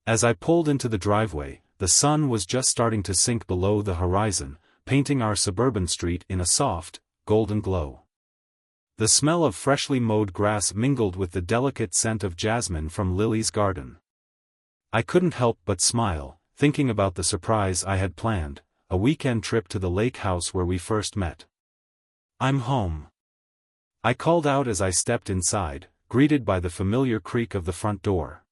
As I pulled into the driveway, the sun was just starting to sink below the horizon, painting our suburban street in a soft, golden glow. The smell of freshly mowed grass mingled with the delicate scent of jasmine from Lily's garden. I couldn't help but smile, thinking about the surprise I had planned, a weekend trip to the lake house where we first met. "I'm home," I called out as I stepped inside, greeted by the familiar creak of the front door.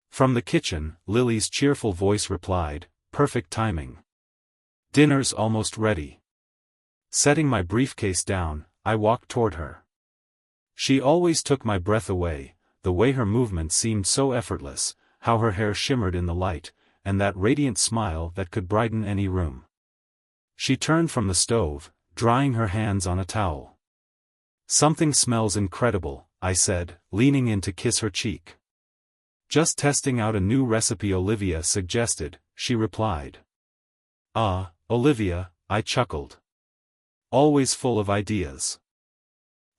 From the kitchen, Lily's cheerful voice replied, "Perfect timing. Dinner's almost ready." Setting my briefcase down, I walked toward her. She always took my breath away, the way her movements seemed so effortless, how her hair shimmered in the light, and that radiant smile that could brighten any room. She turned from the stove, drying her hands on a towel. "Something smells incredible," I said, leaning in to kiss her cheek. "Just testing out a new recipe Olivia suggested," she replied. "Ah, Olivia," I chuckled. "Always full of ideas."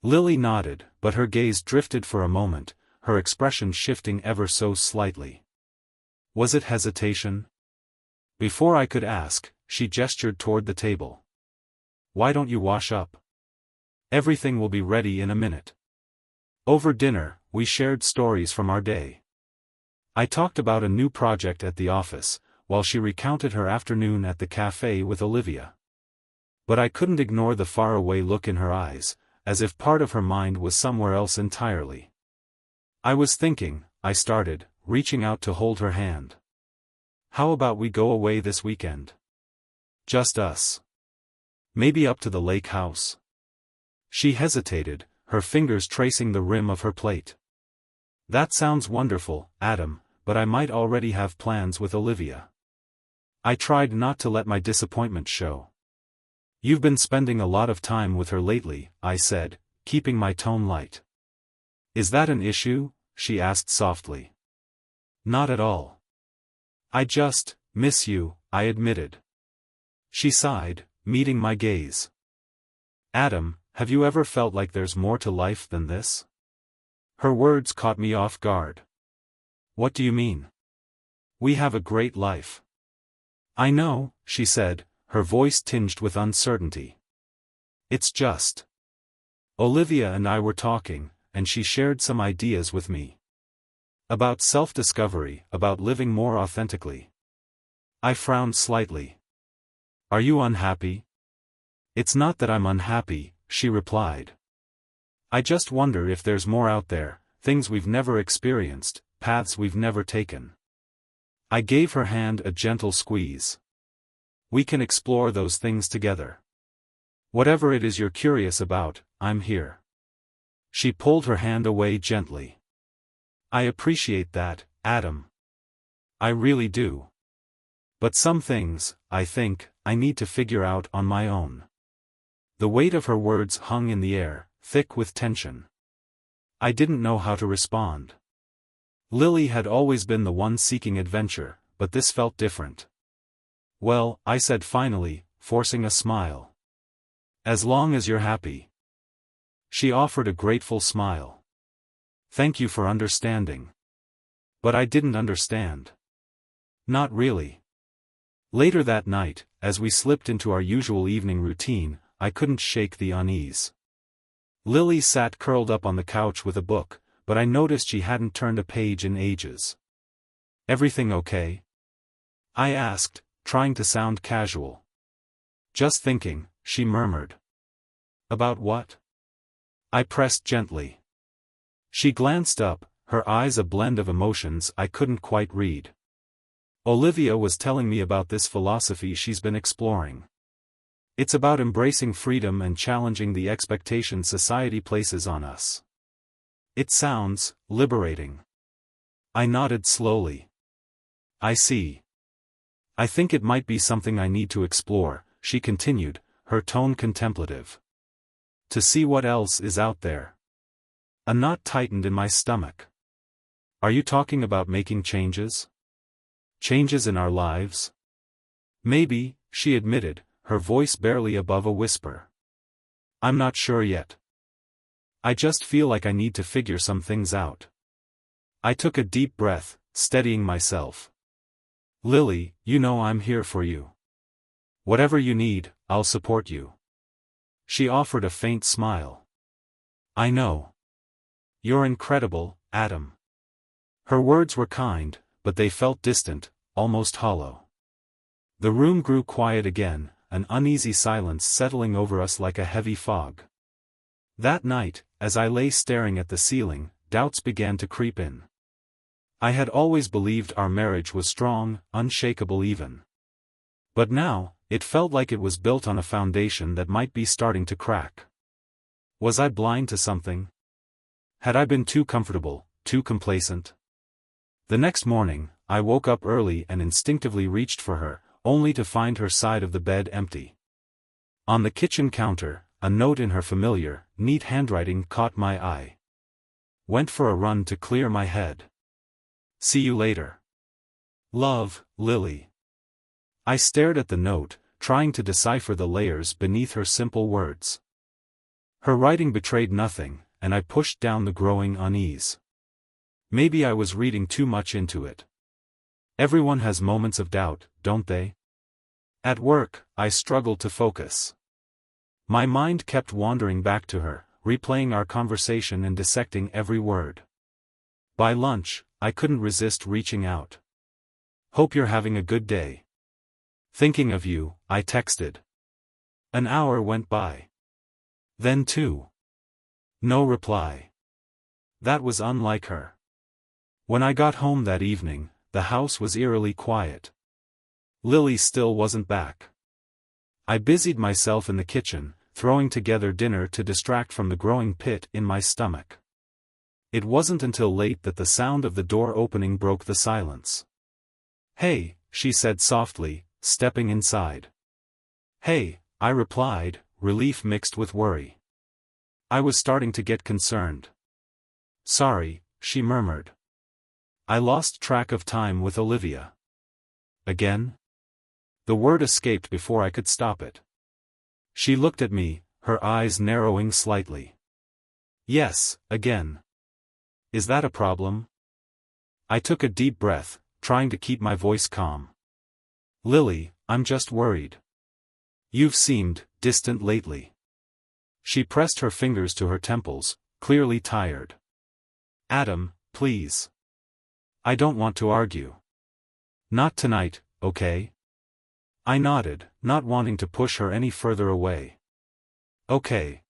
Lily nodded, but her gaze drifted for a moment, her expression shifting ever so slightly. Was it hesitation? Before I could ask, she gestured toward the table. "Why don't you wash up? Everything will be ready in a minute." Over dinner, we shared stories from our day. I talked about a new project at the office, while she recounted her afternoon at the cafe with Olivia. But I couldn't ignore the faraway look in her eyes, as if part of her mind was somewhere else entirely. "I was thinking," I started, reaching out to hold her hand. "How about we go away this weekend? Just us. Maybe up to the lake house?" She hesitated, her fingers tracing the rim of her plate. "That sounds wonderful, Adam, but I might already have plans with Olivia." I tried not to let my disappointment show. "You've been spending a lot of time with her lately," I said, keeping my tone light. "Is that an issue?" she asked softly. "Not at all. I just miss you," I admitted. She sighed, meeting my gaze. "Adam, have you ever felt like there's more to life than this?" Her words caught me off guard. "What do you mean?" "We have a great life." "I know," she said, her voice tinged with uncertainty. "It's just. Olivia and I were talking, and she shared some ideas with me. About self-discovery, about living more authentically." I frowned slightly. "Are you unhappy?" "It's not that I'm unhappy," she replied. "I just wonder if there's more out there, things we've never experienced, paths we've never taken." I gave her hand a gentle squeeze. "We can explore those things together. Whatever it is you're curious about, I'm here." She pulled her hand away gently. "I appreciate that, Adam. I really do. But some things, I think, I need to figure out on my own." The weight of her words hung in the air, thick with tension. I didn't know how to respond. Lily had always been the one seeking adventure, but this felt different. "Well," I said finally, forcing a smile. "As long as you're happy." She offered a grateful smile. "Thank you for understanding." But I didn't understand. Not really. Later that night, as we slipped into our usual evening routine, I couldn't shake the unease. Lily sat curled up on the couch with a book, but I noticed she hadn't turned a page in ages. "Everything okay?" I asked, trying to sound casual. "Just thinking," she murmured. "About what?" I pressed gently. She glanced up, her eyes a blend of emotions I couldn't quite read. "Olivia was telling me about this philosophy she's been exploring. It's about embracing freedom and challenging the expectations society places on us. It sounds liberating." I nodded slowly. "I see. I think it might be something I need to explore," she continued, her tone contemplative. "To see what else is out there." A knot tightened in my stomach. "Are you talking about making changes? Changes in our lives?" "Maybe," she admitted, her voice barely above a whisper. "I'm not sure yet. I just feel like I need to figure some things out." I took a deep breath, steadying myself. Lily, you know I'm here for you. Whatever you need, I'll support you. She offered a faint smile. I know. You're incredible, Adam. Her words were kind, but they felt distant, almost hollow. The room grew quiet again, an uneasy silence settling over us like a heavy fog. That night, as I lay staring at the ceiling, doubts began to creep in. I had always believed our marriage was strong, unshakable even. But now, it felt like it was built on a foundation that might be starting to crack. Was I blind to something? Had I been too comfortable, too complacent? The next morning, I woke up early and instinctively reached for her, only to find her side of the bed empty. On the kitchen counter, a note in her familiar, neat handwriting caught my eye. Went for a run to clear my head. See you later. Love, Lily. I stared at the note, trying to decipher the layers beneath her simple words. Her writing betrayed nothing, and I pushed down the growing unease. Maybe I was reading too much into it. Everyone has moments of doubt, don't they? At work, I struggled to focus. My mind kept wandering back to her, replaying our conversation and dissecting every word. By lunch, I couldn't resist reaching out. Hope you're having a good day. Thinking of you, I texted. An hour went by. Then 2. No reply. That was unlike her. When I got home that evening, the house was eerily quiet. Lily still wasn't back. I busied myself in the kitchen, throwing together dinner to distract from the growing pit in my stomach. It wasn't until late that the sound of the door opening broke the silence. Hey, she said softly, stepping inside. Hey, I replied, relief mixed with worry. I was starting to get concerned. Sorry, she murmured. I lost track of time with Olivia. Again? The word escaped before I could stop it. She looked at me, her eyes narrowing slightly. Yes, again. Is that a problem? I took a deep breath, trying to keep my voice calm. Lily, I'm just worried. You've seemed distant lately. She pressed her fingers to her temples, clearly tired. Adam, please. I don't want to argue. Not tonight, okay? I nodded, not wanting to push her any further away. Okay.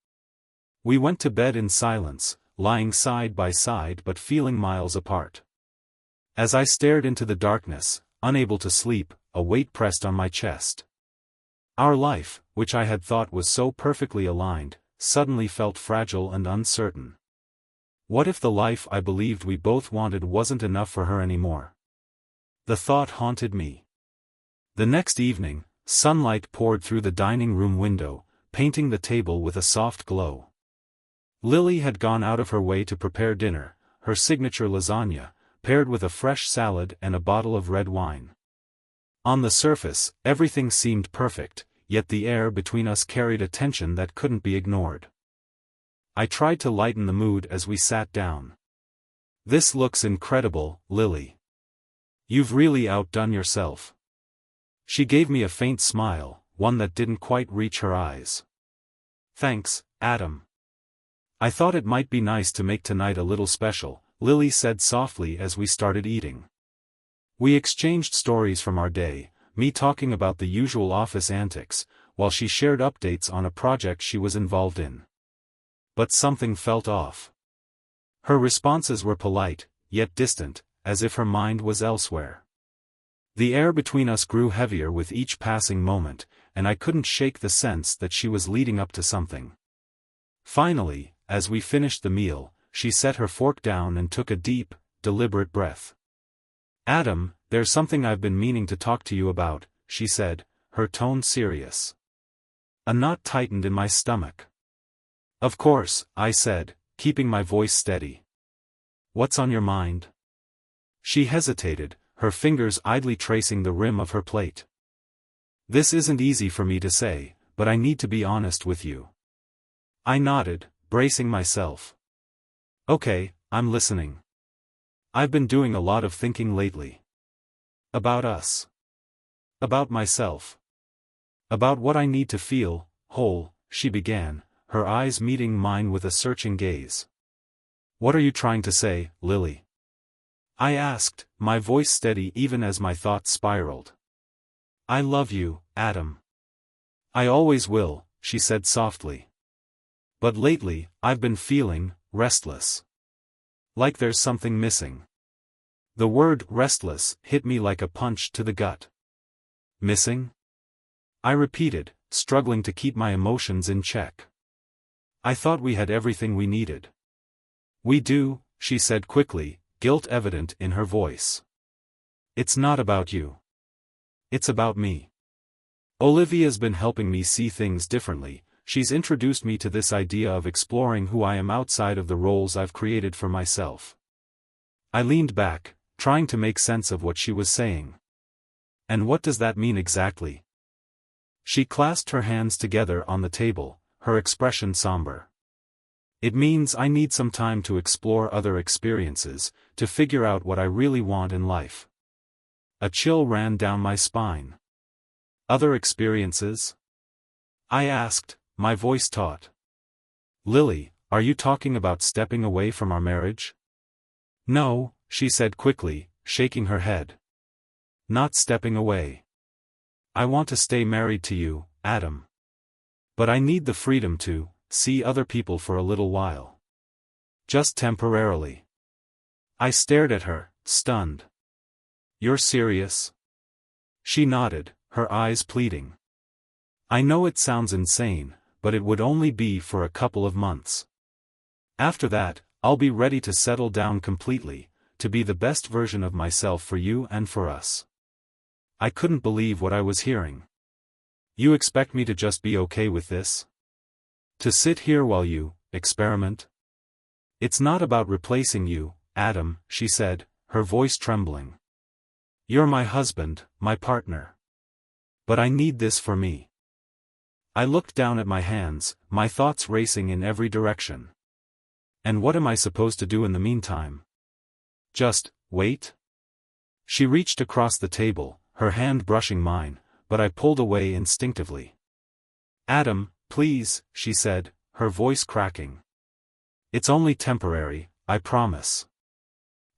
We went to bed in silence, lying side by side but feeling miles apart. As I stared into the darkness, unable to sleep, a weight pressed on my chest. Our life, which I had thought was so perfectly aligned, suddenly felt fragile and uncertain. What if the life I believed we both wanted wasn't enough for her anymore? The thought haunted me. The next evening, sunlight poured through the dining room window, painting the table with a soft glow. Lily had gone out of her way to prepare dinner, her signature lasagna, paired with a fresh salad and a bottle of red wine. On the surface, everything seemed perfect, yet the air between us carried a tension that couldn't be ignored. I tried to lighten the mood as we sat down. This looks incredible, Lily. You've really outdone yourself. She gave me a faint smile, one that didn't quite reach her eyes. Thanks, Adam. I thought it might be nice to make tonight a little special, Lily said softly as we started eating. We exchanged stories from our day, me talking about the usual office antics, while she shared updates on a project she was involved in. But something felt off. Her responses were polite, yet distant, as if her mind was elsewhere. The air between us grew heavier with each passing moment, and I couldn't shake the sense that she was leading up to something. Finally, as we finished the meal, she set her fork down and took a deep, deliberate breath. Adam, there's something I've been meaning to talk to you about, she said, her tone serious. A knot tightened in my stomach. Of course, I said, keeping my voice steady. What's on your mind? She hesitated, her fingers idly tracing the rim of her plate. This isn't easy for me to say, but I need to be honest with you. I nodded, bracing myself. Okay, I'm listening. I've been doing a lot of thinking lately. About us. About myself. About what I need to feel whole, she began, her eyes meeting mine with a searching gaze. What are you trying to say, Lily? I asked, my voice steady even as my thoughts spiraled. I love you, Adam. I always will, she said softly. But lately, I've been feeling restless. Like there's something missing. The word restless hit me like a punch to the gut. Missing? I repeated, struggling to keep my emotions in check. I thought we had everything we needed. We do, she said quickly, guilt evident in her voice. It's not about you. It's about me. Olivia's been helping me see things differently. She's introduced me to this idea of exploring who I am outside of the roles I've created for myself. I leaned back, trying to make sense of what she was saying. And what does that mean exactly? She clasped her hands together on the table, her expression somber. It means I need some time to explore other experiences, to figure out what I really want in life. A chill ran down my spine. Other experiences? I asked, my voice taut. Lily, are you talking about stepping away from our marriage? No, she said quickly, shaking her head. Not stepping away. I want to stay married to you, Adam. But I need the freedom to see other people for a little while. Just temporarily. I stared at her, stunned. You're serious? She nodded, her eyes pleading. I know it sounds insane, but it would only be for a couple of months. After that, I'll be ready to settle down completely, to be the best version of myself for you and for us. I couldn't believe what I was hearing. You expect me to just be okay with this? To sit here while you experiment? It's not about replacing you, Adam, she said, her voice trembling. You're my husband, my partner. But I need this for me. I looked down at my hands, my thoughts racing in every direction. And what am I supposed to do in the meantime? Just wait? She reached across the table, her hand brushing mine, but I pulled away instinctively. Adam, please, she said, her voice cracking. It's only temporary, I promise.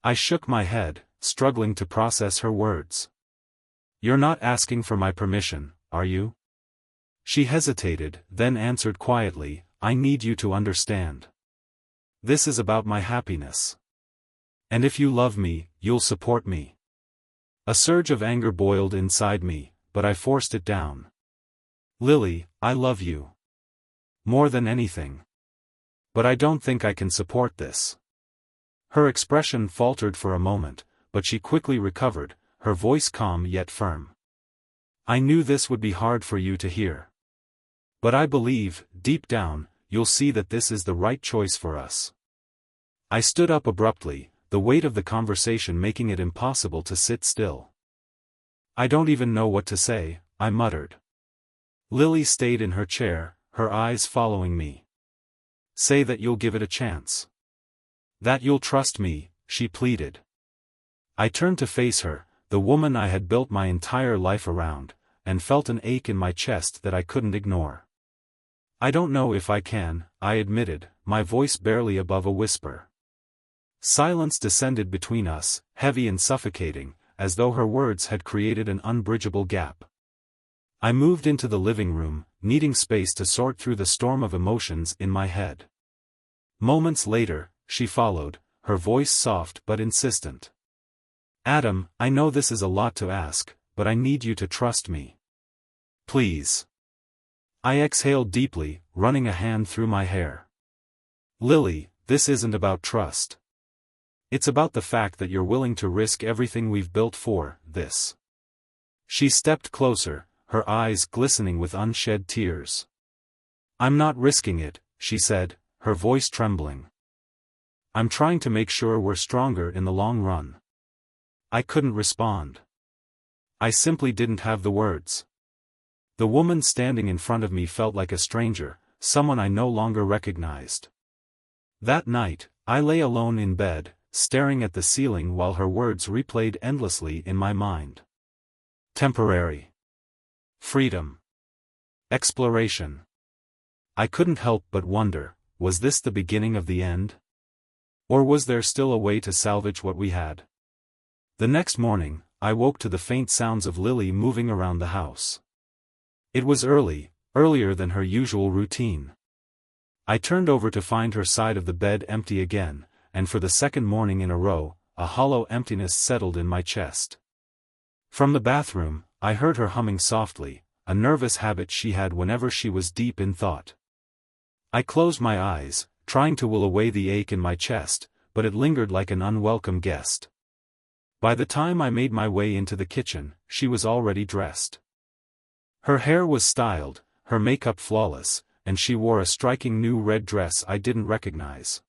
I shook my head, struggling to process her words. You're not asking for my permission, are you? She hesitated, then answered quietly, I need you to understand. This is about my happiness. And if you love me, you'll support me. A surge of anger boiled inside me, but I forced it down. Lily, I love you. More than anything. But I don't think I can support this. Her expression faltered for a moment, but she quickly recovered, her voice calm yet firm. I knew this would be hard for you to hear. But I believe, deep down, you'll see that this is the right choice for us. I stood up abruptly, the weight of the conversation making it impossible to sit still. I don't even know what to say, I muttered. Lily stayed in her chair, her eyes following me. Say that you'll give it a chance. That you'll trust me, she pleaded. I turned to face her, the woman I had built my entire life around, and felt an ache in my chest that I couldn't ignore. I don't know if I can, I admitted, my voice barely above a whisper. Silence descended between us, heavy and suffocating, as though her words had created an unbridgeable gap. I moved into the living room, needing space to sort through the storm of emotions in my head. Moments later, she followed, her voice soft but insistent. Adam, I know this is a lot to ask, but I need you to trust me. Please. I exhaled deeply, running a hand through my hair. Lily, this isn't about trust. It's about the fact that you're willing to risk everything we've built for this. She stepped closer, her eyes glistening with unshed tears. I'm not risking it, she said, her voice trembling. I'm trying to make sure we're stronger in the long run. I couldn't respond. I simply didn't have the words. The woman standing in front of me felt like a stranger, someone I no longer recognized. That night, I lay alone in bed, staring at the ceiling while her words replayed endlessly in my mind. Temporary. Freedom. Exploration. I couldn't help but wonder, was this the beginning of the end? Or was there still a way to salvage what we had? The next morning, I woke to the faint sounds of Lily moving around the house. It was early, earlier than her usual routine. I turned over to find her side of the bed empty again, and for the second morning in a row, a hollow emptiness settled in my chest. From the bathroom, I heard her humming softly, a nervous habit she had whenever she was deep in thought. I closed my eyes, trying to will away the ache in my chest, but it lingered like an unwelcome guest. By the time I made my way into the kitchen, she was already dressed. Her hair was styled, her makeup flawless, and she wore a striking new red dress I didn't recognize.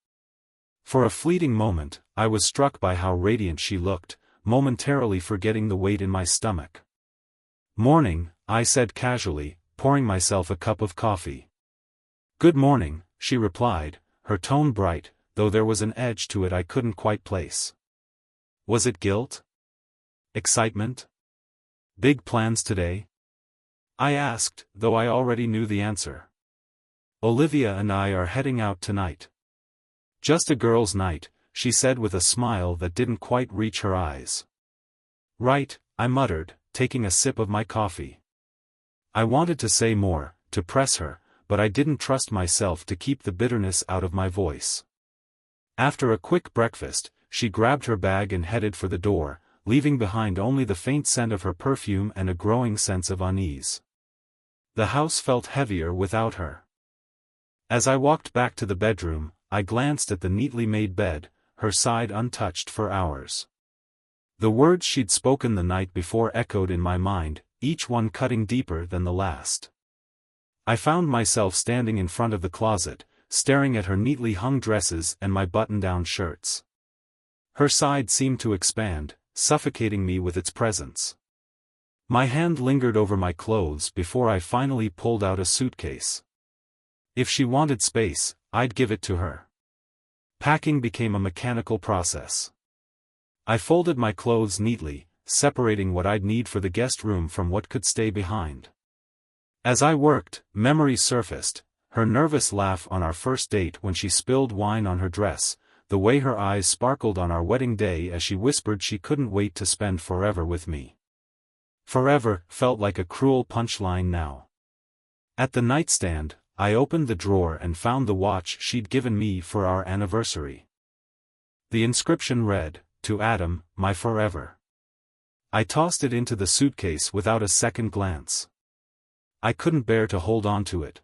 For a fleeting moment, I was struck by how radiant she looked, momentarily forgetting the weight in my stomach. "Morning," I said casually, pouring myself a cup of coffee. "Good morning," she replied, her tone bright, though there was an edge to it I couldn't quite place. Was it guilt? Excitement? Big plans today? I asked, though I already knew the answer. "Olivia and I are heading out tonight." "Just a girls' night," she said with a smile that didn't quite reach her eyes. "Right," I muttered, taking a sip of my coffee. I wanted to say more, to press her, but I didn't trust myself to keep the bitterness out of my voice. After a quick breakfast, she grabbed her bag and headed for the door, leaving behind only the faint scent of her perfume and a growing sense of unease. The house felt heavier without her. As I walked back to the bedroom, I glanced at the neatly made bed, her side untouched for hours. The words she'd spoken the night before echoed in my mind, each one cutting deeper than the last. I found myself standing in front of the closet, staring at her neatly hung dresses and my button-down shirts. Her side seemed to expand, suffocating me with its presence. My hand lingered over my clothes before I finally pulled out a suitcase. If she wanted space, I'd give it to her. Packing became a mechanical process. I folded my clothes neatly, separating what I'd need for the guest room from what could stay behind. As I worked, memories surfaced, her nervous laugh on our first date when she spilled wine on her dress, the way her eyes sparkled on our wedding day as she whispered she couldn't wait to spend forever with me. Forever felt like a cruel punchline now. At the nightstand, I opened the drawer and found the watch she'd given me for our anniversary. The inscription read, "To Adam, my forever." I tossed it into the suitcase without a second glance. I couldn't bear to hold on to it.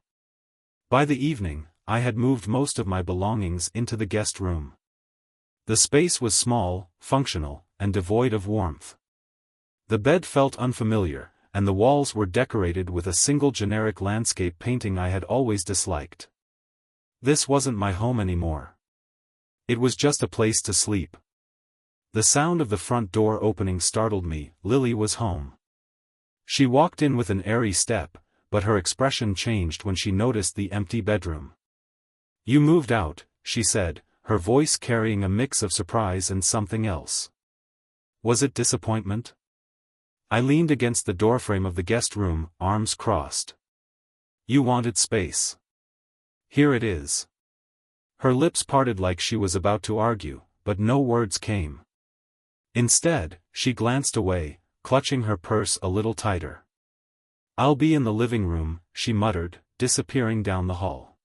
By the evening, I had moved most of my belongings into the guest room. The space was small, functional, and devoid of warmth. The bed felt unfamiliar, and the walls were decorated with a single generic landscape painting I had always disliked. This wasn't my home anymore. It was just a place to sleep. The sound of the front door opening startled me. Lily was home. She walked in with an airy step, but her expression changed when she noticed the empty bedroom. "You moved out," she said, her voice carrying a mix of surprise and something else. Was it disappointment? I leaned against the doorframe of the guest room, arms crossed. "You wanted space. Here it is." Her lips parted like she was about to argue, but no words came. Instead, she glanced away, clutching her purse a little tighter. "I'll be in the living room," she muttered, disappearing down the hall.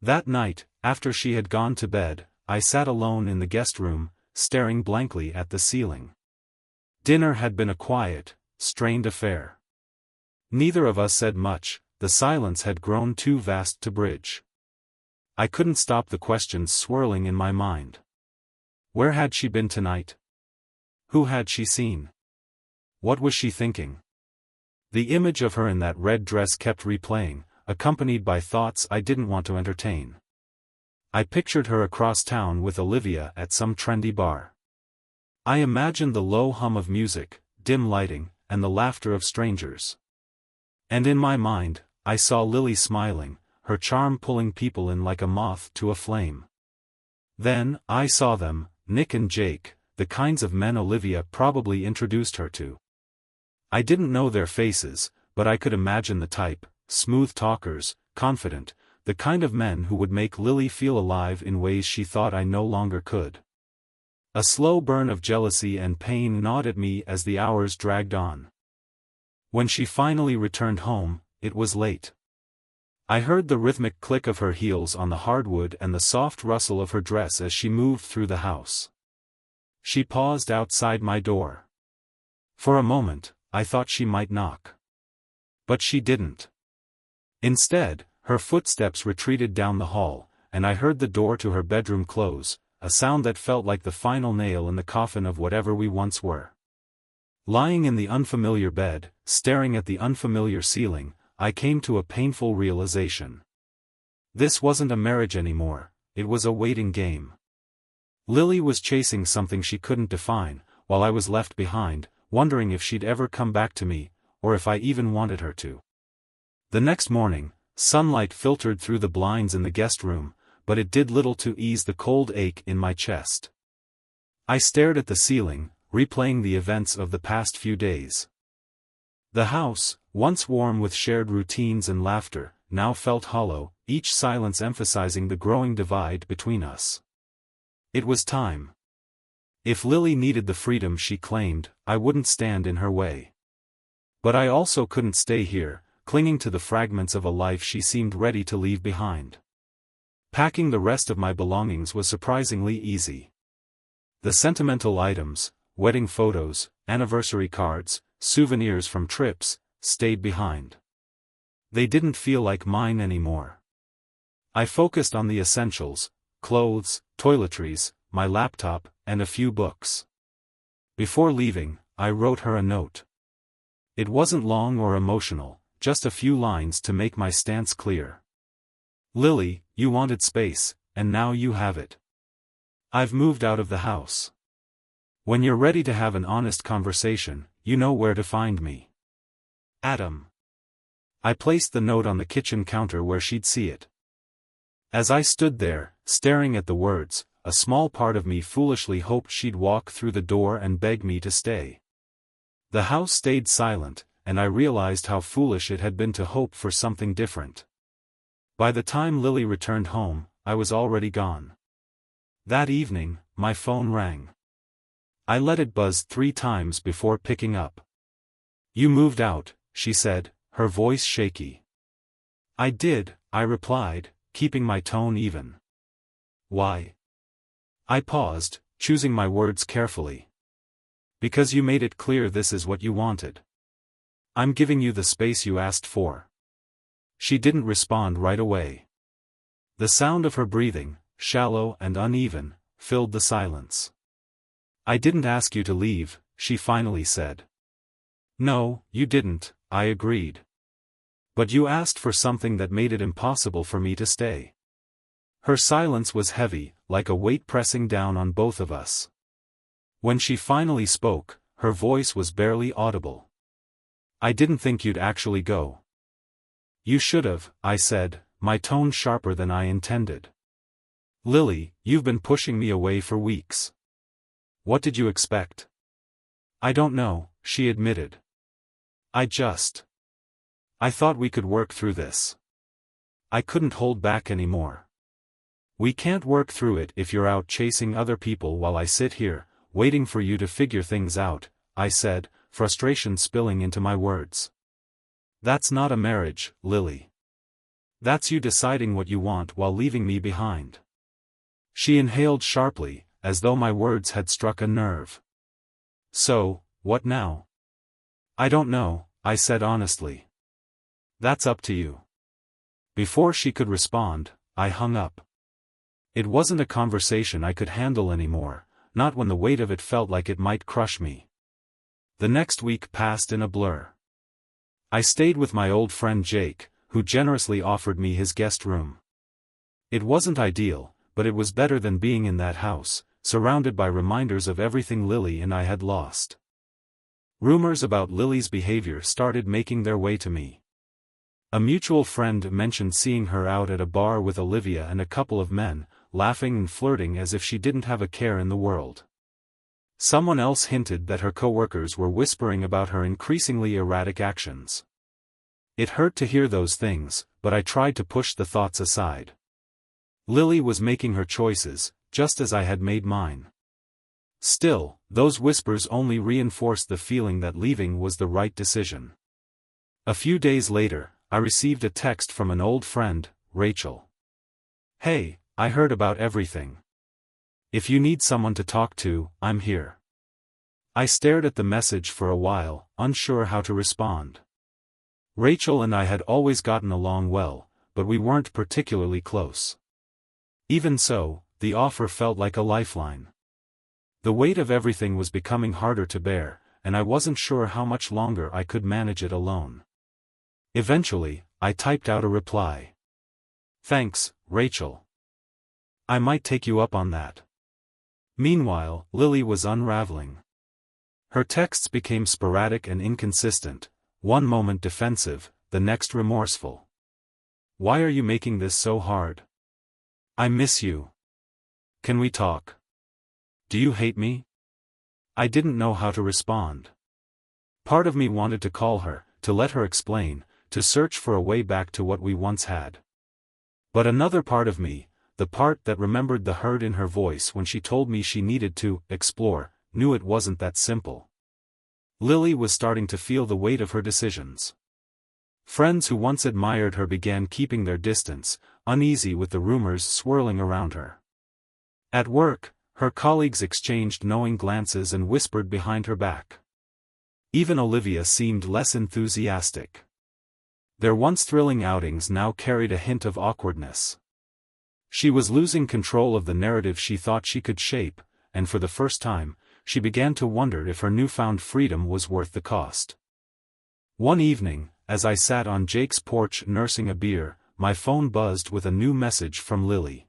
That night, after she had gone to bed, I sat alone in the guest room, staring blankly at the ceiling. Dinner had been a quiet, strained affair. Neither of us said much, the silence had grown too vast to bridge. I couldn't stop the questions swirling in my mind. Where had she been tonight? Who had she seen? What was she thinking? The image of her in that red dress kept replaying, accompanied by thoughts I didn't want to entertain. I pictured her across town with Olivia at some trendy bar. I imagined the low hum of music, dim lighting, and the laughter of strangers. And in my mind, I saw Lily smiling, her charm pulling people in like a moth to a flame. Then, I saw them, Nick and Jake, the kinds of men Olivia probably introduced her to. I didn't know their faces, but I could imagine the type: smooth talkers, confident, the kind of men who would make Lily feel alive in ways she thought I no longer could. A slow burn of jealousy and pain gnawed at me as the hours dragged on. When she finally returned home, it was late. I heard the rhythmic click of her heels on the hardwood and the soft rustle of her dress as she moved through the house. She paused outside my door. For a moment, I thought she might knock. But she didn't. Instead, her footsteps retreated down the hall, and I heard the door to her bedroom close, a sound that felt like the final nail in the coffin of whatever we once were. Lying in the unfamiliar bed, staring at the unfamiliar ceiling, I came to a painful realization. This wasn't a marriage anymore, it was a waiting game. Lily was chasing something she couldn't define, while I was left behind, wondering if she'd ever come back to me, or if I even wanted her to. The next morning, sunlight filtered through the blinds in the guest room, but it did little to ease the cold ache in my chest. I stared at the ceiling, replaying the events of the past few days. The house, once warm with shared routines and laughter, now felt hollow, each silence emphasizing the growing divide between us. It was time. If Lily needed the freedom she claimed, I wouldn't stand in her way. But I also couldn't stay here, clinging to the fragments of a life she seemed ready to leave behind. Packing the rest of my belongings was surprisingly easy. The sentimental items, wedding photos, anniversary cards, souvenirs from trips, stayed behind. They didn't feel like mine anymore. I focused on the essentials: clothes, toiletries, my laptop, and a few books. Before leaving, I wrote her a note. It wasn't long or emotional, just a few lines to make my stance clear. Lily, you wanted space, and now you have it. I've moved out of the house. When you're ready to have an honest conversation, you know where to find me. Adam. I placed the note on the kitchen counter where she'd see it. As I stood there, staring at the words, a small part of me foolishly hoped she'd walk through the door and beg me to stay. The house stayed silent, and I realized how foolish it had been to hope for something different. By the time Lily returned home, I was already gone. That evening, my phone rang. I let it buzz 3 times before picking up. You moved out, she said, her voice shaky. I did, I replied, keeping my tone even. Why? I paused, choosing my words carefully. Because you made it clear this is what you wanted. I'm giving you the space you asked for. She didn't respond right away. The sound of her breathing, shallow and uneven, filled the silence. I didn't ask you to leave, she finally said. No, you didn't, I agreed. But you asked for something that made it impossible for me to stay. Her silence was heavy, like a weight pressing down on both of us. When she finally spoke, her voice was barely audible. I didn't think you'd actually go. You should've, I said, my tone sharper than I intended. Lily, you've been pushing me away for weeks. What did you expect? I don't know, she admitted. I thought we could work through this. I couldn't hold back anymore. We can't work through it if you're out chasing other people while I sit here, waiting for you to figure things out, I said, frustration spilling into my words. That's not a marriage, Lily. That's you deciding what you want while leaving me behind. She inhaled sharply, as though my words had struck a nerve. So, what now? I don't know, I said honestly. That's up to you. Before she could respond, I hung up. It wasn't a conversation I could handle anymore, not when the weight of it felt like it might crush me. The next week passed in a blur. I stayed with my old friend Jake, who generously offered me his guest room. It wasn't ideal, but it was better than being in that house, surrounded by reminders of everything Lily and I had lost. Rumors about Lily's behavior started making their way to me. A mutual friend mentioned seeing her out at a bar with Olivia and a couple of men, laughing and flirting as if she didn't have a care in the world. Someone else hinted that her coworkers were whispering about her increasingly erratic actions. It hurt to hear those things, but I tried to push the thoughts aside. Lily was making her choices, just as I had made mine. Still, those whispers only reinforced the feeling that leaving was the right decision. A few days later, I received a text from an old friend, Rachel. "Hey, I heard about everything. If you need someone to talk to, I'm here." I stared at the message for a while, unsure how to respond. Rachel and I had always gotten along well, but we weren't particularly close. Even so, the offer felt like a lifeline. The weight of everything was becoming harder to bear, and I wasn't sure how much longer I could manage it alone. Eventually, I typed out a reply. "Thanks, Rachel. I might take you up on that." Meanwhile, Lily was unraveling. Her texts became sporadic and inconsistent, one moment defensive, the next remorseful. "Why are you making this so hard? I miss you. Can we talk? Do you hate me?" I didn't know how to respond. Part of me wanted to call her, to let her explain, to search for a way back to what we once had. But another part of me, the part that remembered the hurt in her voice when she told me she needed to explore, knew it wasn't that simple. Lily was starting to feel the weight of her decisions. Friends who once admired her began keeping their distance, uneasy with the rumors swirling around her. At work, her colleagues exchanged knowing glances and whispered behind her back. Even Olivia seemed less enthusiastic. Their once thrilling outings now carried a hint of awkwardness. She was losing control of the narrative she thought she could shape, and for the first time, she began to wonder if her newfound freedom was worth the cost. One evening, as I sat on Jake's porch nursing a beer, my phone buzzed with a new message from Lily.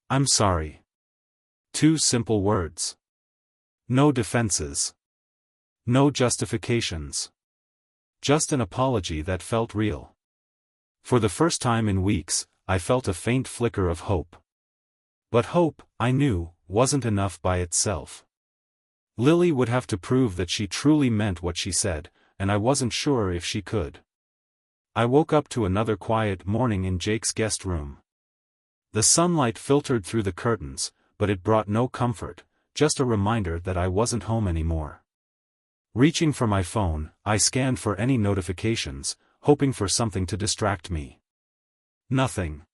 "I'm sorry." 2 simple words. No defenses. No justifications. Just an apology that felt real. For the first time in weeks, I felt a faint flicker of hope. But hope, I knew, wasn't enough by itself. Lily would have to prove that she truly meant what she said, and I wasn't sure if she could. I woke up to another quiet morning in Jake's guest room. The sunlight filtered through the curtains, but it brought no comfort, just a reminder that I wasn't home anymore. Reaching for my phone, I scanned for any notifications, hoping for something to distract me. Nothing.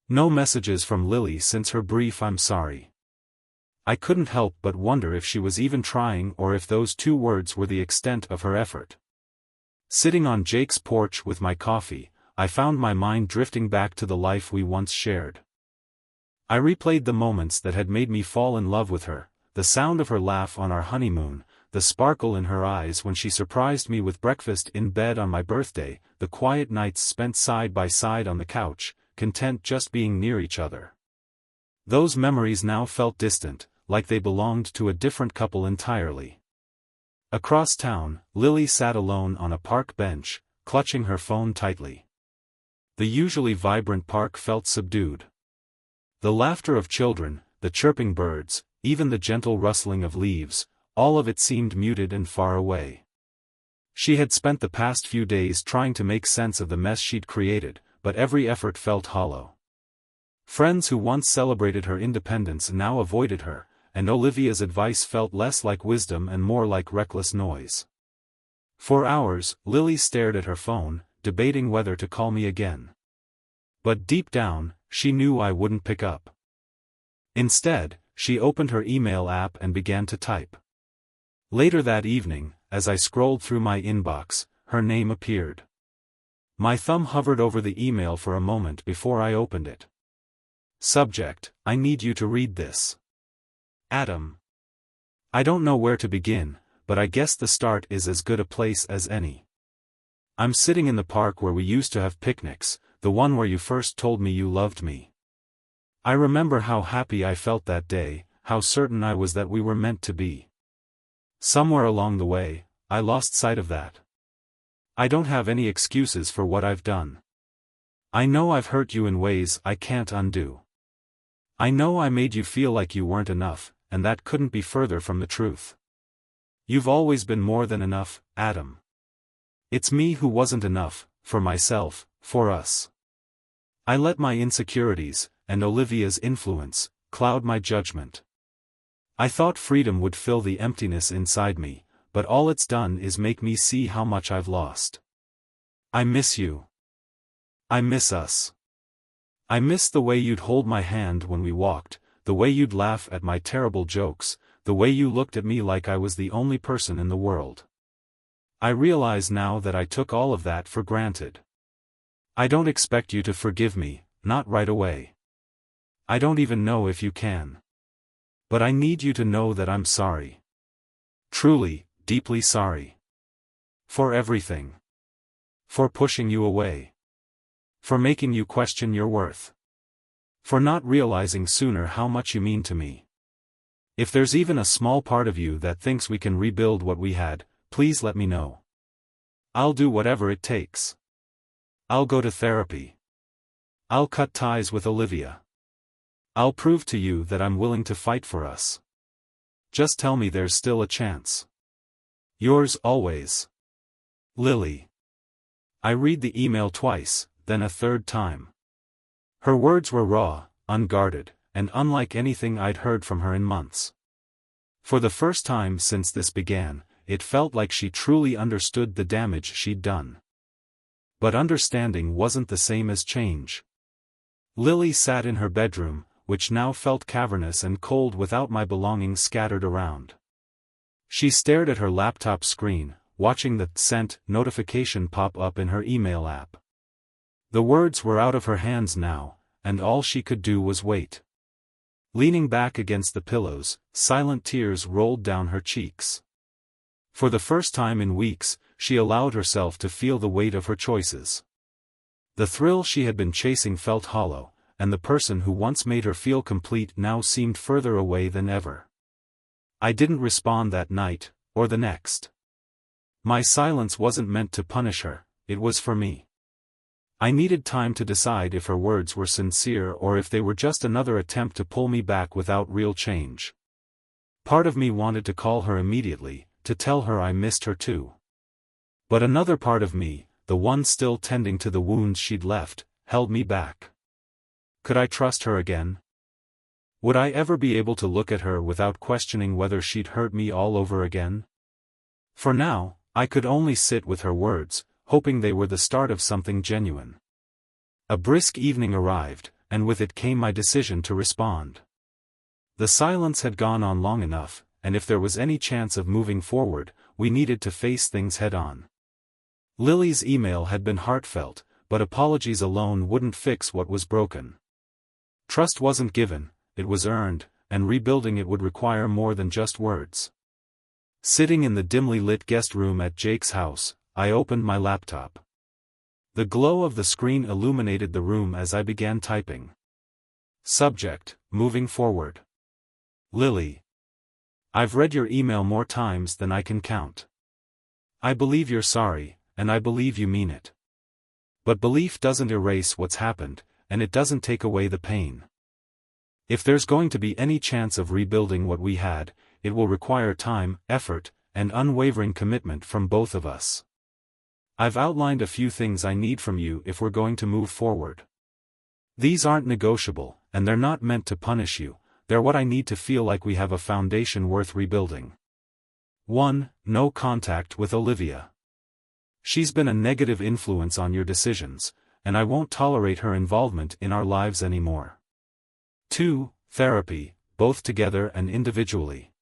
No messages from Lily since her brief "I'm sorry." I couldn't help but wonder if she was even trying or if those 2 words were the extent of her effort. Sitting on Jake's porch with my coffee, I found my mind drifting back to the life we once shared. I replayed the moments that had made me fall in love with her, the sound of her laugh on our honeymoon, the sparkle in her eyes when she surprised me with breakfast in bed on my birthday, the quiet nights spent side by side on the couch, content just being near each other. Those memories now felt distant, like they belonged to a different couple entirely. Across town, Lily sat alone on a park bench, clutching her phone tightly. The usually vibrant park felt subdued. The laughter of children, the chirping birds, even the gentle rustling of leaves, all of it seemed muted and far away. She had spent the past few days trying to make sense of the mess she'd created, but every effort felt hollow. Friends who once celebrated her independence now avoided her, and Olivia's advice felt less like wisdom and more like reckless noise. For hours, Lily stared at her phone, debating whether to call me again. But deep down, she knew I wouldn't pick up. Instead, she opened her email app and began to type. Later that evening, as I scrolled through my inbox, her name appeared. My thumb hovered over the email for a moment before I opened it. Subject: I need you to read this. Adam. I don't know where to begin, but I guess the start is as good a place as any. I'm sitting in the park where we used to have picnics, the one where you first told me you loved me. I remember how happy I felt that day, how certain I was that we were meant to be. Somewhere along the way, I lost sight of that. I don't have any excuses for what I've done. I know I've hurt you in ways I can't undo. I know I made you feel like you weren't enough, and that couldn't be further from the truth. You've always been more than enough, Adam. It's me who wasn't enough, for myself, for us. I let my insecurities, and Olivia's influence, cloud my judgment. I thought freedom would fill the emptiness inside me, but all it's done is make me see how much I've lost. I miss you. I miss us. I miss the way you'd hold my hand when we walked, the way you'd laugh at my terrible jokes, the way you looked at me like I was the only person in the world. I realize now that I took all of that for granted. I don't expect you to forgive me, not right away. I don't even know if you can. But I need you to know that I'm sorry. Truly, deeply sorry. For everything. For pushing you away. For making you question your worth. For not realizing sooner how much you mean to me. If there's even a small part of you that thinks we can rebuild what we had, please let me know. I'll do whatever it takes. I'll go to therapy. I'll cut ties with Olivia. I'll prove to you that I'm willing to fight for us. Just tell me there's still a chance. Yours always. Lily. I read the email twice, then a third time. Her words were raw, unguarded, and unlike anything I'd heard from her in months. For the first time since this began, it felt like she truly understood the damage she'd done. But understanding wasn't the same as change. Lily sat in her bedroom, which now felt cavernous and cold without my belongings scattered around. She stared at her laptop screen, watching the sent notification pop up in her email app. The words were out of her hands now, and all she could do was wait. Leaning back against the pillows, silent tears rolled down her cheeks. For the first time in weeks, she allowed herself to feel the weight of her choices. The thrill she had been chasing felt hollow, and the person who once made her feel complete now seemed further away than ever. I didn't respond that night, or the next. My silence wasn't meant to punish her, it was for me. I needed time to decide if her words were sincere or if they were just another attempt to pull me back without real change. Part of me wanted to call her immediately, to tell her I missed her too. But another part of me, the one still tending to the wounds she'd left, held me back. Could I trust her again? Would I ever be able to look at her without questioning whether she'd hurt me all over again? For now, I could only sit with her words, hoping they were the start of something genuine. A brisk evening arrived, and with it came my decision to respond. The silence had gone on long enough, and if there was any chance of moving forward, we needed to face things head-on. Lily's email had been heartfelt, but apologies alone wouldn't fix what was broken. Trust wasn't given, it was earned, and rebuilding it would require more than just words. Sitting in the dimly lit guest room at Jake's house, I opened my laptop. The glow of the screen illuminated the room as I began typing. Subject: moving forward. Lily. I've read your email more times than I can count. I believe you're sorry, and I believe you mean it. But belief doesn't erase what's happened, and it doesn't take away the pain. If there's going to be any chance of rebuilding what we had, it will require time, effort, and unwavering commitment from both of us. I've outlined a few things I need from you if we're going to move forward. These aren't negotiable, and they're not meant to punish you, they're what I need to feel like we have a foundation worth rebuilding. 1. No contact with Olivia. She's been a negative influence on your decisions, and I won't tolerate her involvement in our lives anymore. 2. Therapy, both together and individually.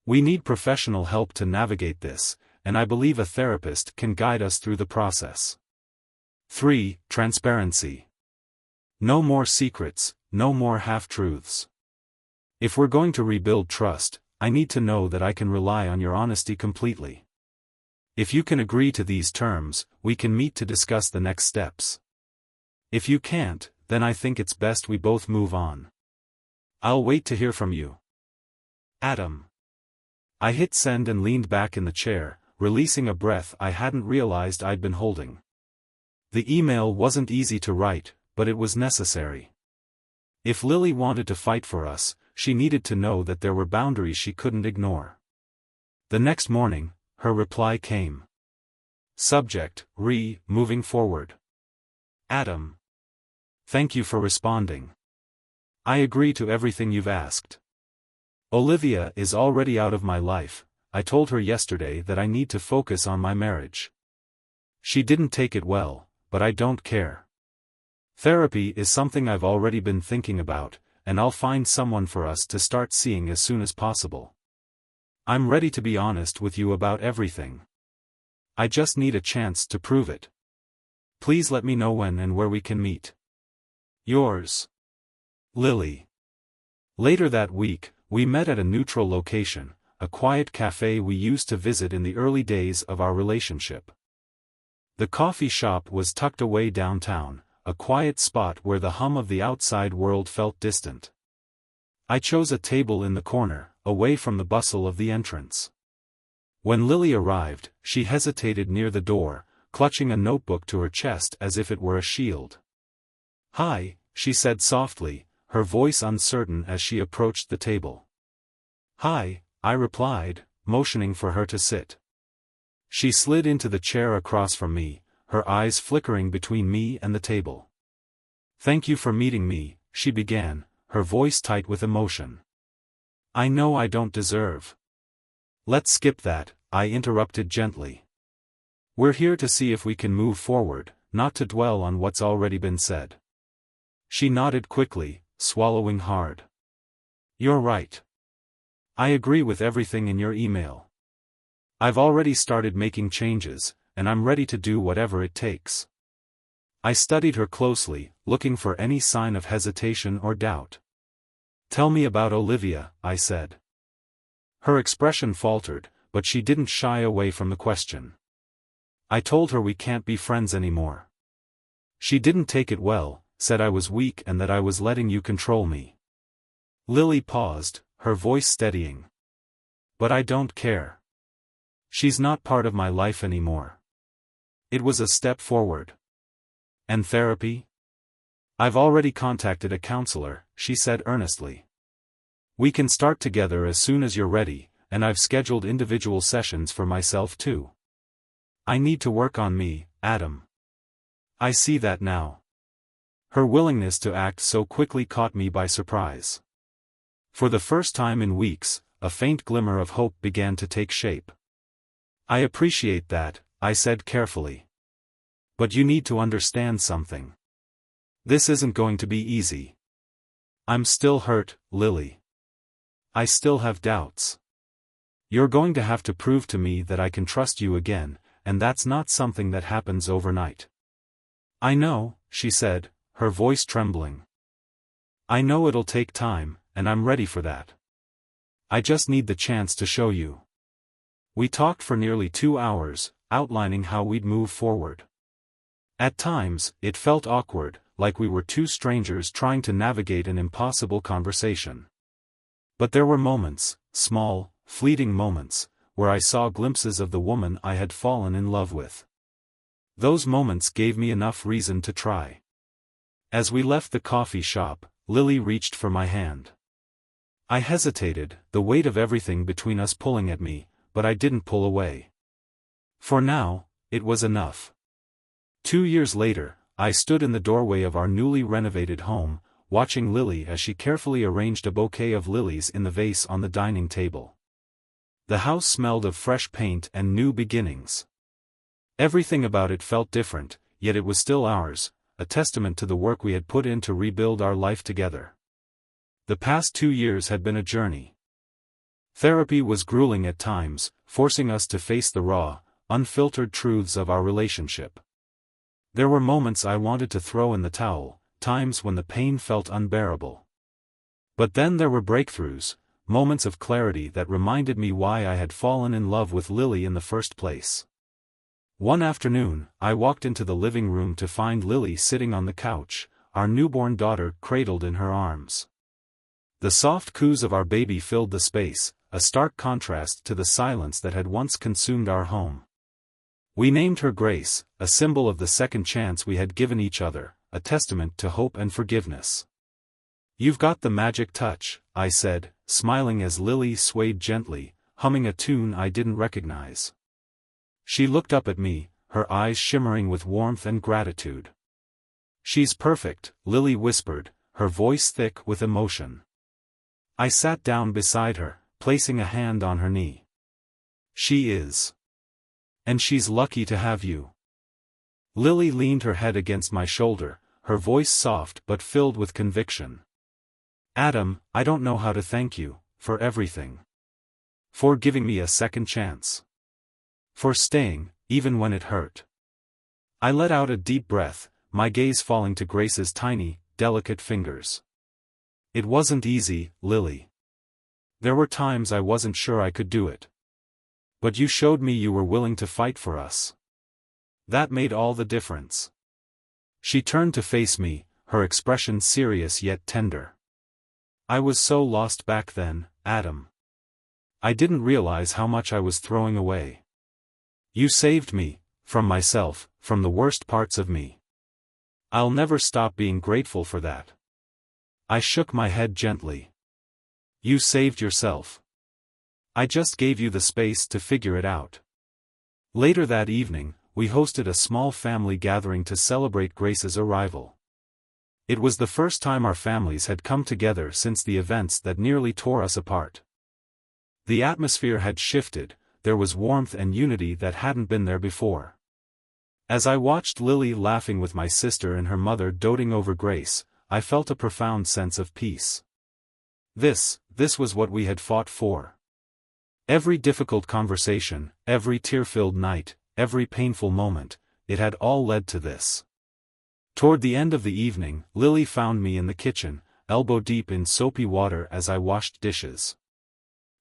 We need professional help to navigate this, and I believe a therapist can guide us through the process. 3. Transparency. No more secrets, no more half-truths. If we're going to rebuild trust, I need to know that I can rely on your honesty completely. If you can agree to these terms, we can meet to discuss the next steps. If you can't, then I think it's best we both move on. I'll wait to hear from you. Adam. I hit send and leaned back in the chair, releasing a breath I hadn't realized I'd been holding. The email wasn't easy to write, but it was necessary. If Lily wanted to fight for us, she needed to know that there were boundaries she couldn't ignore. The next morning, her reply came. Subject, moving forward. Adam. Thank you for responding. I agree to everything you've asked. Olivia is already out of my life. I told her yesterday that I need to focus on my marriage. She didn't take it well, but I don't care. Therapy is something I've already been thinking about, and I'll find someone for us to start seeing as soon as possible. I'm ready to be honest with you about everything. I just need a chance to prove it. Please let me know when and where we can meet. Yours, Lily. Later that week, we met at a neutral location, a quiet cafe we used to visit in the early days of our relationship. The coffee shop was tucked away downtown, a quiet spot where the hum of the outside world felt distant. I chose a table in the corner, away from the bustle of the entrance. When Lily arrived, she hesitated near the door, clutching a notebook to her chest as if it were a shield. "Hi," she said softly, her voice uncertain as she approached the table. "Hi," I replied, motioning for her to sit. She slid into the chair across from me, her eyes flickering between me and the table. "Thank you for meeting me," she began, her voice tight with emotion. "I know I don't deserve." "Let's skip that," I interrupted gently. "We're here to see if we can move forward, not to dwell on what's already been said." She nodded quickly, swallowing hard. "You're right. I agree with everything in your email. I've already started making changes, and I'm ready to do whatever it takes." I studied her closely, looking for any sign of hesitation or doubt. "Tell me about Olivia," I said. Her expression faltered, but she didn't shy away from the question. I told her we can't be friends anymore. She didn't take it well, said I was weak and that I was letting you control me. Lily paused, her voice steadying. "But I don't care. She's not part of my life anymore." It was a step forward. "And therapy?" "I've already contacted a counselor," she said earnestly. "We can start together as soon as you're ready, and I've scheduled individual sessions for myself too. I need to work on me, Adam." "I see that now." Her willingness to act so quickly caught me by surprise. For the first time in weeks, a faint glimmer of hope began to take shape. "I appreciate that," I said carefully. "But you need to understand something. This isn't going to be easy. I'm still hurt, Lily. I still have doubts. You're going to have to prove to me that I can trust you again, and that's not something that happens overnight." "I know," she said, her voice trembling. "I know it'll take time, and I'm ready for that. I just need the chance to show you." We talked for nearly 2 hours, outlining how we'd move forward. At times, it felt awkward, like we were two strangers trying to navigate an impossible conversation. But there were moments, small, fleeting moments, where I saw glimpses of the woman I had fallen in love with. Those moments gave me enough reason to try. As we left the coffee shop, Lily reached for my hand. I hesitated, the weight of everything between us pulling at me, but I didn't pull away. For now, it was enough. 2 years later, I stood in the doorway of our newly renovated home, watching Lily as she carefully arranged a bouquet of lilies in the vase on the dining table. The house smelled of fresh paint and new beginnings. Everything about it felt different, yet it was still ours, a testament to the work we had put in to rebuild our life together. The past 2 years had been a journey. Therapy was grueling at times, forcing us to face the raw, unfiltered truths of our relationship. There were moments I wanted to throw in the towel, times when the pain felt unbearable. But then there were breakthroughs, moments of clarity that reminded me why I had fallen in love with Lily in the first place. One afternoon, I walked into the living room to find Lily sitting on the couch, our newborn daughter cradled in her arms. The soft coos of our baby filled the space, a stark contrast to the silence that had once consumed our home. We named her Grace, a symbol of the second chance we had given each other, a testament to hope and forgiveness. You've got the magic touch, I said, smiling as Lily swayed gently, humming a tune I didn't recognize. She looked up at me, her eyes shimmering with warmth and gratitude. She's perfect, Lily whispered, her voice thick with emotion. I sat down beside her, placing a hand on her knee. She is. And she's lucky to have you. Lily leaned her head against my shoulder, her voice soft but filled with conviction. Adam, I don't know how to thank you, for everything. For giving me a second chance. For staying, even when it hurt. I let out a deep breath, my gaze falling to Grace's tiny, delicate fingers. It wasn't easy, Lily. There were times I wasn't sure I could do it. But you showed me you were willing to fight for us. That made all the difference. She turned to face me, her expression serious yet tender. I was so lost back then, Adam. I didn't realize how much I was throwing away. You saved me, from myself, from the worst parts of me. I'll never stop being grateful for that. I shook my head gently. You saved yourself. I just gave you the space to figure it out. Later that evening, we hosted a small family gathering to celebrate Grace's arrival. It was the first time our families had come together since the events that nearly tore us apart. The atmosphere had shifted, there was warmth and unity that hadn't been there before. As I watched Lily laughing with my sister and her mother doting over Grace, I felt a profound sense of peace. This was what we had fought for. Every difficult conversation, every tear-filled night, every painful moment, it had all led to this. Toward the end of the evening, Lily found me in the kitchen, elbow deep in soapy water as I washed dishes.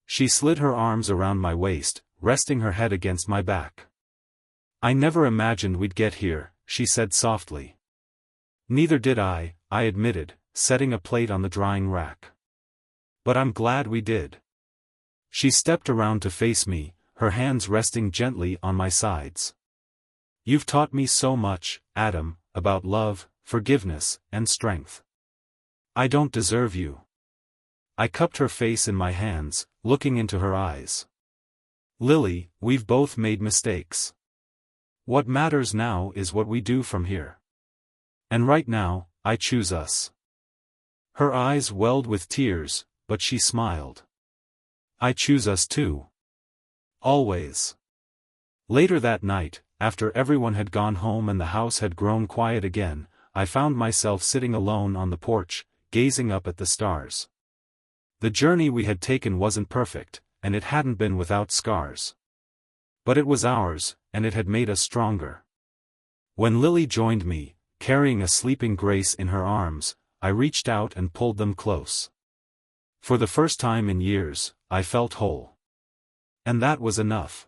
She slid her arms around my waist, resting her head against my back. I never imagined we'd get here, she said softly. Neither did I admitted, setting a plate on the drying rack. But I'm glad we did. She stepped around to face me, her hands resting gently on my sides. You've taught me so much, Adam, about love, forgiveness, and strength. I don't deserve you. I cupped her face in my hands, looking into her eyes. Lily, we've both made mistakes. What matters now is what we do from here. And right now, I choose us. Her eyes welled with tears, but she smiled. I choose us too. Always. Later that night, after everyone had gone home and the house had grown quiet again, I found myself sitting alone on the porch, gazing up at the stars. The journey we had taken wasn't perfect, and it hadn't been without scars. But it was ours, and it had made us stronger. When Lily joined me, carrying a sleeping Grace in her arms, I reached out and pulled them close. For the first time in years, I felt whole. And that was enough.